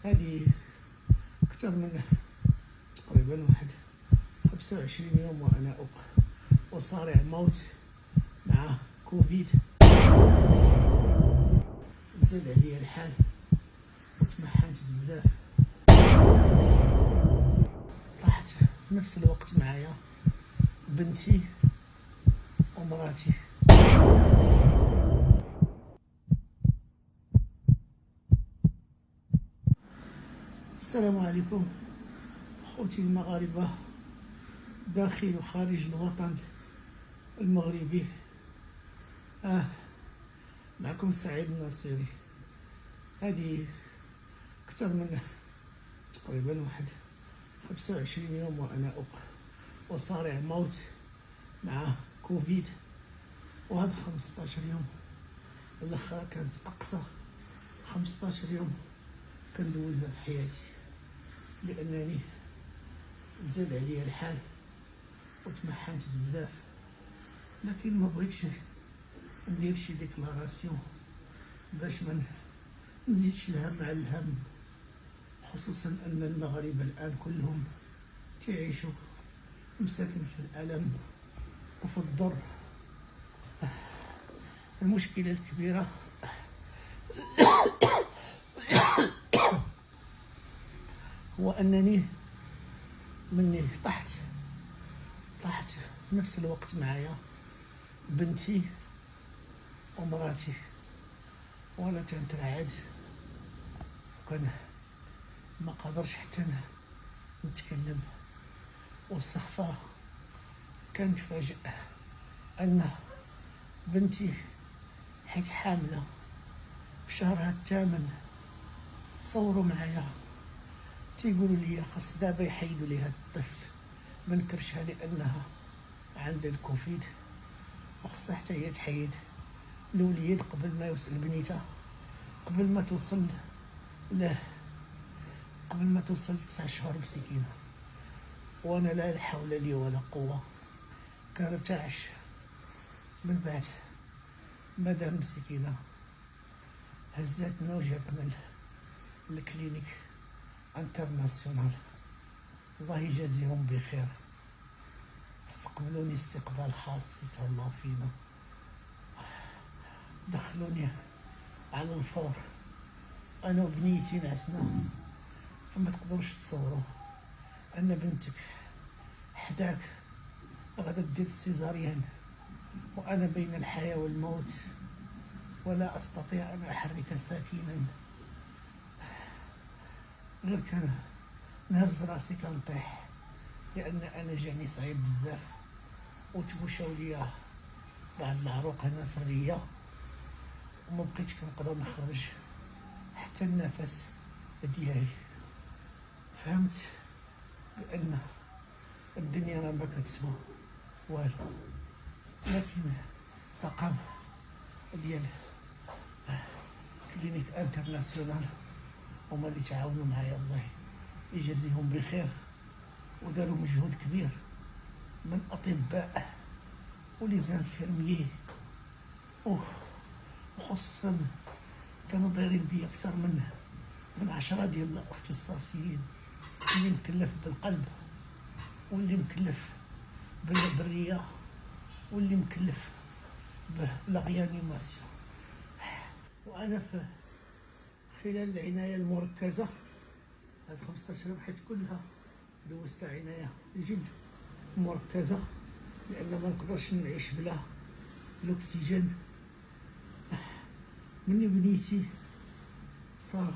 هذه أكثر من تقريبا واحد 25 يوم وأنا أصارع موت مع كوفيد. نزل عليا الحال وتمحنت بزاف. طاحت في نفس الوقت معايا بنتي ومراتي. السلام عليكم أخوتي المغاربة داخل وخارج الوطن المغربي. معكم سعيد الناصري. هذه أكثر من تقريبا واحد 25 يوم وأنا أصارع موت مع كوفيد، وهذا 15 يوم الأخرى كانت أقصى 15 يوم كندوزها في حياتي، لأنني نزل عليا الحال وتمحنت بزاف. لكن ما بغيتش ندير شي ديكلاراسيون باش ما نزيدش الهم على الهم، خصوصا أن المغاربة الآن كلهم تعيشوا مساكن في الألم وفي الضر. المشكلة الكبيرة هو أنني مني طحت في نفس الوقت معايا بنتي ومراتي، وانا تنترعد وكان ما قادرش حتى نتكلم. والصحفة كانت فاجئة أن بنتي حيت حاملة في شهرها الثامن. تصوروا معايا، تيقولوا لي خاص دابا يحيدوا ليها الطفل من كرشها لأنها عندها الكوفيد، وخصها حتى هي تحيد الوليد قبل ما يوصل بنيتها، قبل ما توصل 9 شهور مسكينة. وانا لا حول لي ولا قوة كنرتعش من بعد مدام مسكينة هزاتنا وجابتنا الكلينيك انترناسيونال. الله يجازيهم بخير، استقبلوني استقبال خاص يتهلاو فينا، دخلوني على الفور انا وبنيتي نعسنا. فما تقدروش تصوروا ان بنتك حداك غادا دير السيزاريان وانا بين الحياة والموت، ولا استطيع ان احرك ساكنا، غير كان نهز راسي كنطيح، لان انا جاني صعيب بزاف وتبوشاو ليا بعض العروق هنا في الريه، وما بقيتش كنقدر نخرج حتى النفس ديالي. فهمت بان الدنيا راه ما كتسوى والو، لكن الطاقم ديال كلينيك انترناسيونال هما اللي تعاونوا معايا، الله يجازيهم بخير، وداروا مجهود كبير من اطباء ولي زانفيرميي، وخصوصا كانوا دايرين بيا اكثر من 10 ديال الاختصاصيين، اللي مكلف بالقلب واللي مكلف بالرئه واللي مكلف بالريانيماسيون. وانا في خلال العنايه المركزه هاد 15 يوم حيت كلها دوزت عنايه جد مركزه، لان ما نقدرش نعيش بلا الاكسجين. مني بنيتي صار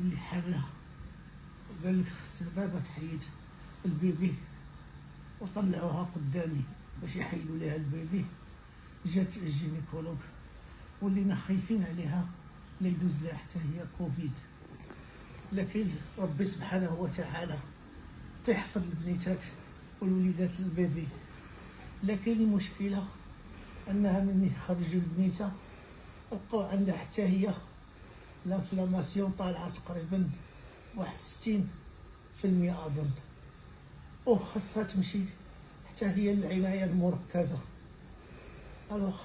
اللي حامله وقال لك خصها دابا تحيد البيبي، وطلعوها قدامي باش يحيدوا ليها البيبي. جات الجينيكولوج ولينا خايفين عليها لا يدوز لها حتى هي كوفيد، لكن ربي سبحانه وتعالى تحفظ البنيتات والوليدات البيبي. لكن المشكله انها مني خرجوا البنيته لقاو عندها حتى هي لانفلاماسيون طالعه تقريبا 61% اظن، وخاصها تمشي حتى هي العنايه المركزه. الوغ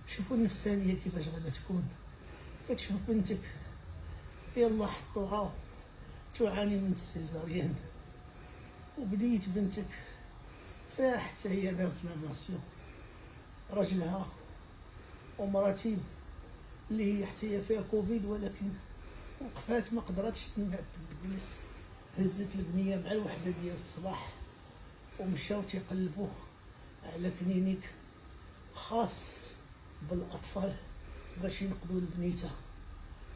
شوفوا النفسانيه كيفاش غادا تكون، كتشوف بنتك يلا حطوها تعاني من السيزاريان، وبنيت بنتك فيها حتى هي لانفلاماسيون. رجلها ومراتي اللي هي حتى هي فيها كوفيد، ولكن وقفات ما قدرتش تجلس. هزت البنيه مع الوحده ديال الصباح ومشاو تيقلبوا على كلينيك خاص بالاطفال باش ينقذوا البنيته.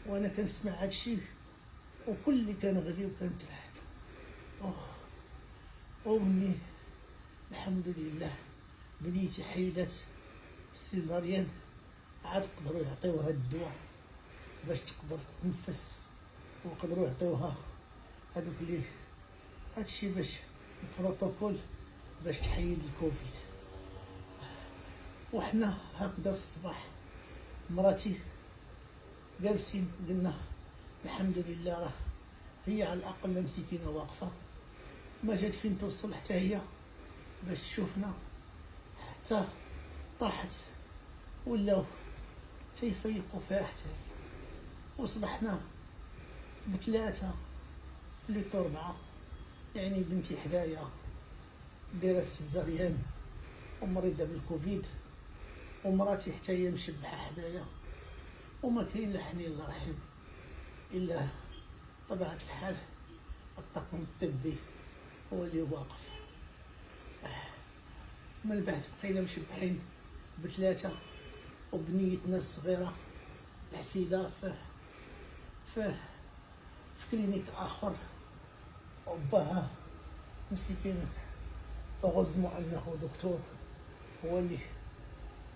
وانا كنسمع هادشي وكل اللي كان غادي وكان تحت. ومني الحمد لله بنيتي حيدات السيزاريان، عاد قدروا يعطيوها الدواء باش تقدر تنفس، وقدروا يعطيوها هذوك اللي هادشي باش البروتوكول باش تحيد الكوفيد. وحنا هكذا في الصباح مراتي جالسين قلنا الحمد لله راه هي على الاقل مسكينه واقفه، ما جات فين توصل حتى هي باش تشوفنا، حتى طاحت ولاو تيفيقوا فيها حتى هي. وصبحنا بثلاثه بلوتو 4، يعني بنتي حدايا دايره السيزاريان ومريضه بالكوفيد، ومراتي حتى هي مشبحه حدايا، وما كاين لا حنين لا رحيم الا طبيعه الحال الطاقم الطبي هو اللي واقف. من بعد بقينا مشبحين بثلاثه، وبنيتنا الصغيره الحفيده في كلينيك اخر، وباها مسكين غزمو انه دكتور هو اللي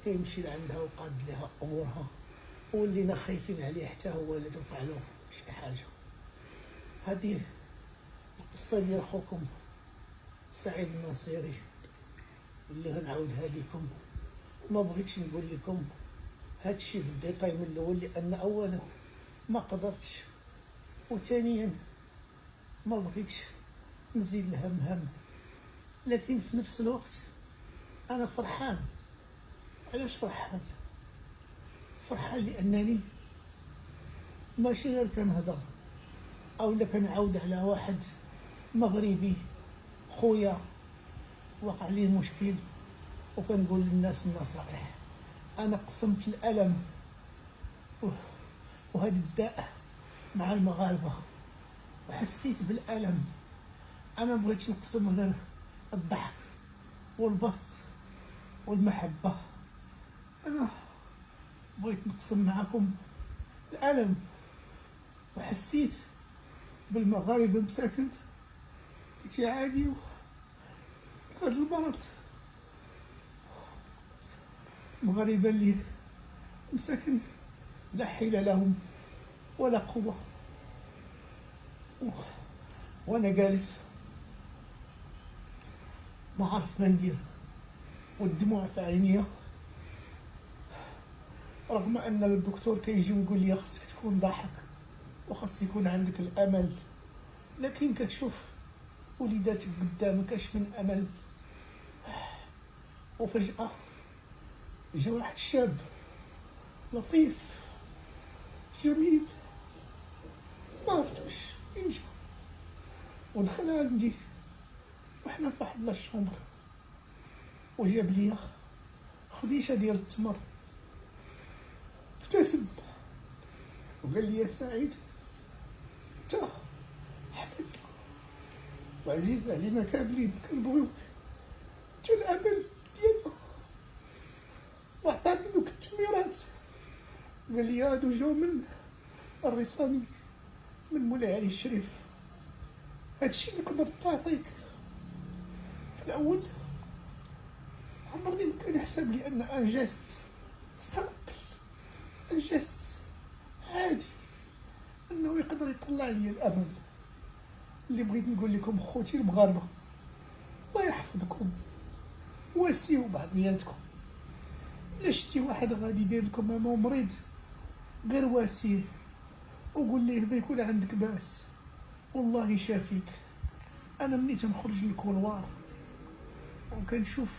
كيمشي لعندها وقاد لها امورها، ولينا خايفين عليه حتى هو لا توقع له شي حاجه. هذه القصه ديال خوكم سعيد الناصيري اللي غنعاودها لكم. ما بغيتش نقول لكم هادشي بالديتاي من الاول، لان اولا ما قدرتش، وثانيا ما بغيتش نزيد الهم، لكن في نفس الوقت انا فرحان. علاش فرحان؟ فرحان لانني ماشي غير كنهضر او لا كنعاود على واحد مغربي خويا وقع ليه مشكل وكنقول للناس النصائح. انا قسمت الالم وهذا الداء مع المغاربه وحسيت بالالم. انا مبغيتش نقسم غير الضحك والبسط والمحبه، انا بغيت نقسم معكم الالم، وحسيت بالمغاربه مساكن كيعانيو هذا المرض، المغاربه اللي مساكن لا حيل لهم ولا قوه. وانا جالس ما عرف ما ندير، والدموع في عينيا، رغم ان الدكتور كيجي ويقول لي خاصك تكون ضاحك وخاص يكون عندك الامل، لكن كتشوف وليداتك قدامك اش من امل. وفجأة جا واحد شاب لطيف جميل ما عرفتوش فين جا، ودخل عندي وحنا في واحد لاشومبر، وجاب ليا خديشه ديال التمر، ابتسم وقال لي يا سعيد انت حبيبنا وعزيز علينا كاملين، كنبغيوك انت الامل ديالنا. وعطاني دوك التميرات، قال لي هادو جاو من الريصاني من مولاي علي الشريف، هادشي اللي قدرت تعطيك. في الاول عمرني ما كان يحسب لي ان انجزت سامبل، انجزت عادي انه يقدر يطلع لي الامل. اللي بغيت نقول لكم خوتي المغاربه، الله يحفظكم واسيو بعضياتكم. الا شتي واحد غادي يدير لكم امامه مريض غير واسيه وقول ليه ما يكون عندك باس والله يشافيك. انا ملي تنخرج للكولوار وكنشوف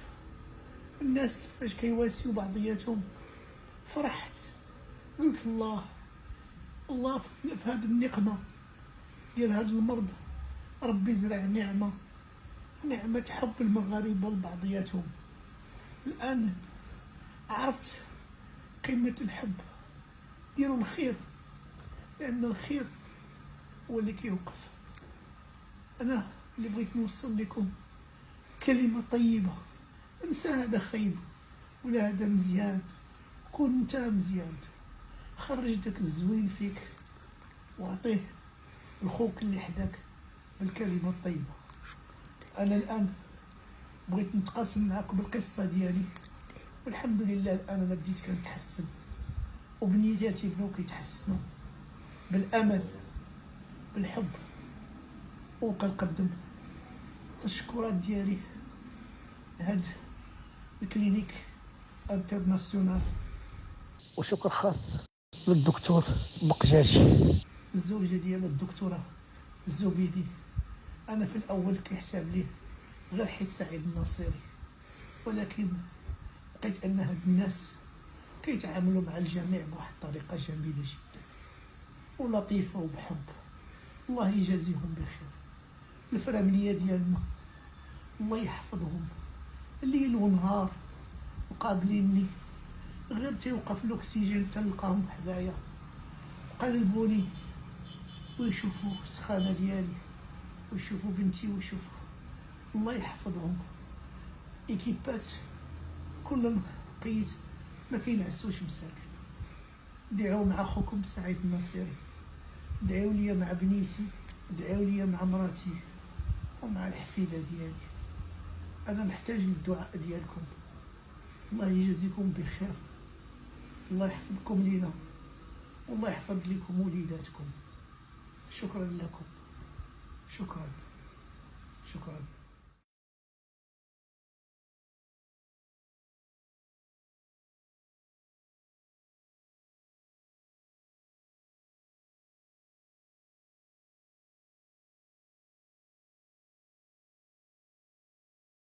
الناس كيفاش كيواسيو بعضياتهم فرحت، قلت الله الله في هذه النقمة ديال هذا المرض ربي زرع نعمة حب المغاربة لبعضياتهم. الآن عرفت قيمة الحب. ديروا الخير، لأن الخير هو اللي كيوقف. أنا اللي بغيت نوصل لكم كلمة طيبة، انسى هذا خايب ولا هذا مزيان، كون انت مزيان، خرج داك الزوين فيك واعطيه لخوك اللي حداك بالكلمة الطيبة. أنا الآن بغيت نتقاسم معكم بالقصة ديالي، والحمد لله الآن أنا بديت كنتحسن، وبنياتي بداو كيتحسنوا بالأمل بالحب، وكنقدم التشكرات ديالي لهاد الكلينيك انترناسيونال، وشكر خاص للدكتور بقجاجي، الزوجة ديال الدكتورة الزبيدي. أنا في الأول كيحسب لي غير حيت سعيد الناصري، ولكن لقيت أن هاد الناس كيتعاملوا مع الجميع بواحد الطريقة جميلة جدا ولطيفة وبحب. الله يجازيهم بخير. الفراملية ديالنا الله يحفظهم، الليل ونهار مقابليني، غير تيوقف الأكسجين تلقاهم حدايا قلبوني ويشوفوا السخانة ديالي ويشوفوا بنتي ويشوفوا. الله يحفظهم. إكيبات كلهم قيت ما كينعسوش مساكن. دعوا مع خوكم سعيد الناصري، دعوا لي مع بنيتي، دعوا لي مع مراتي ومع الحفيدة ديالي. أنا محتاج للدعاء ديالكم. الله يجازيكم بخير، الله يحفظكم لينا، والله يحفظ لكم وليداتكم. شكرا لكم، شكرا.